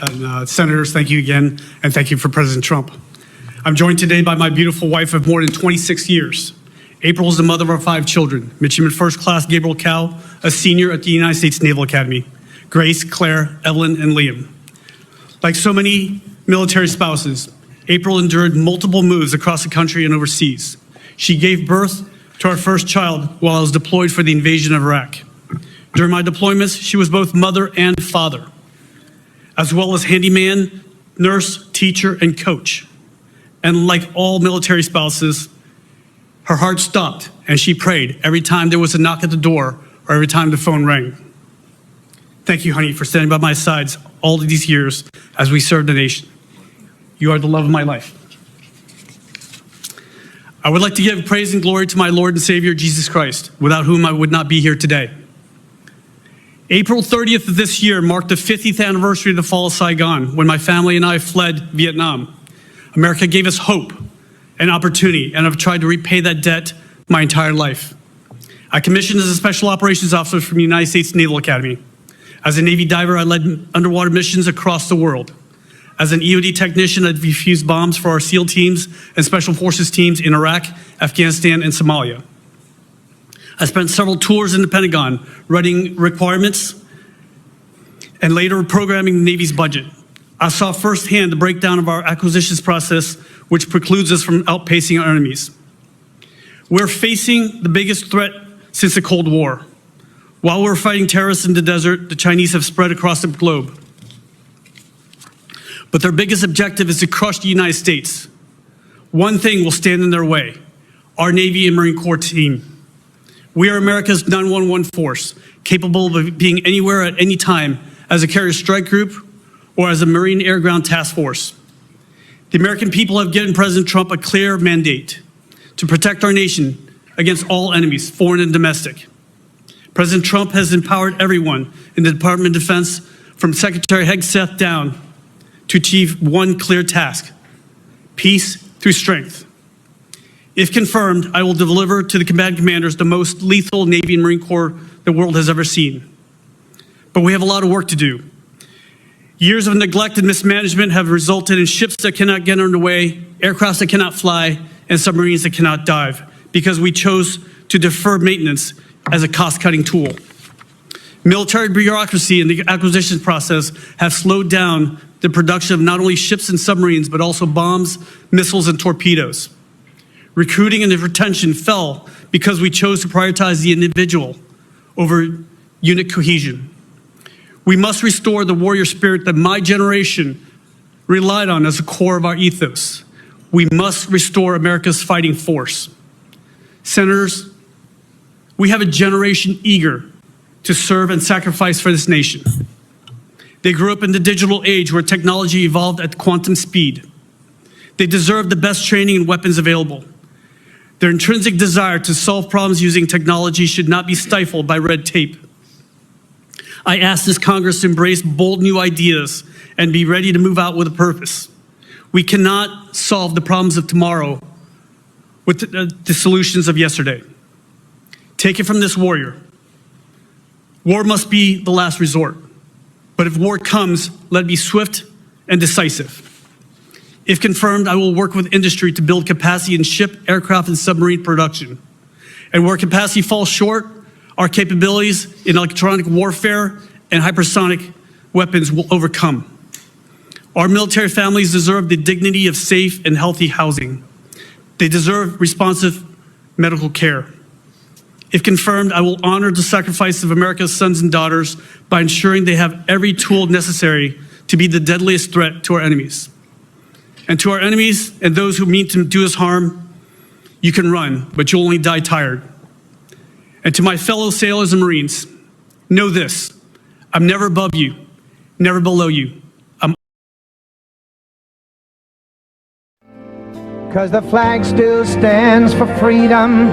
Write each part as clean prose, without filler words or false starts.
And Senators, thank you again, and thank you for President Trump. I'm joined today by my beautiful wife of more than 26 years. April is the mother of our 5 children. Midshipman First Class Gabriel Cow, a senior at the United States Naval Academy. Grace, Claire, Evelyn, and Liam. Like so many military spouses, April endured multiple moves across the country and overseas. She gave birth to our first child while I was deployed for the invasion of Iraq. During my deployments, she was both mother and father, as well as handyman, nurse, teacher, and coach. And like all military spouses, her heart stopped and she prayed every time there was a knock at the door or every time the phone rang. Thank you, honey, for standing by my sides all of these years as we served the nation. You are the love of my life. I would like to give praise and glory to my Lord and Savior, Jesus Christ, without whom I would not be here today. April 30th of this year marked the 50th anniversary of the fall of Saigon, when my family and I fled Vietnam. America gave us hope and opportunity, and I've tried to repay that debt my entire life. I commissioned as a Special Operations Officer from the United States Naval Academy. As a Navy diver, I led underwater missions across the world. As an EOD technician, I defused bombs for our SEAL teams and Special Forces teams in Iraq, Afghanistan, and Somalia. I spent several tours in the Pentagon, writing requirements and later programming the Navy's budget. I saw firsthand the breakdown of our acquisitions process, which precludes us from outpacing our enemies. We're facing the biggest threat since the Cold War. While we're fighting terrorists in the desert, the Chinese have spread across the globe. But their biggest objective is to crush the United States. One thing will stand in their way: our Navy and Marine Corps team. We are America's 911 force, capable of being anywhere at any time as a carrier strike group or as a Marine Air Ground Task Force. The American people have given President Trump a clear mandate to protect our nation against all enemies, foreign and domestic. President Trump has empowered everyone in the Department of Defense, from Secretary Hegseth down, to achieve one clear task: peace through strength. If confirmed, I will deliver to the combatant commanders the most lethal Navy and Marine Corps the world has ever seen. But we have a lot of work to do. Years of neglect and mismanagement have resulted in ships that cannot get underway, aircrafts that cannot fly, and submarines that cannot dive, because we chose to defer maintenance as a cost-cutting tool. Military bureaucracy and the acquisition process have slowed down the production of not only ships and submarines, but also bombs, missiles, and torpedoes. Recruiting and retention fell because we chose to prioritize the individual over unit cohesion. We must restore the warrior spirit that my generation relied on as the core of our ethos. We must restore America's fighting force. Senators, we have a generation eager to serve and sacrifice for this nation. They grew up in the digital age where technology evolved at quantum speed. They deserve the best training and weapons available. Their intrinsic desire to solve problems using technology should not be stifled by red tape. I ask this Congress to embrace bold new ideas and be ready to move out with a purpose. We cannot solve the problems of tomorrow with the solutions of yesterday. Take it from this warrior. War must be the last resort. But if war comes, let it be swift and decisive. If confirmed, I will work with industry to build capacity in ship, aircraft, and submarine production. And where capacity falls short, our capabilities in electronic warfare and hypersonic weapons will overcome. Our military families deserve the dignity of safe and healthy housing. They deserve responsive medical care. If confirmed, I will honor the sacrifice of America's sons and daughters by ensuring they have every tool necessary to be the deadliest threat to our enemies. And to our enemies and those who mean to do us harm, you can run, but you'll only die tired. And to my fellow sailors and Marines, know this: I'm never above you, never below you. Because the flag still stands for freedom,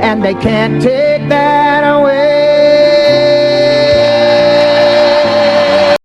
and they can't take that away.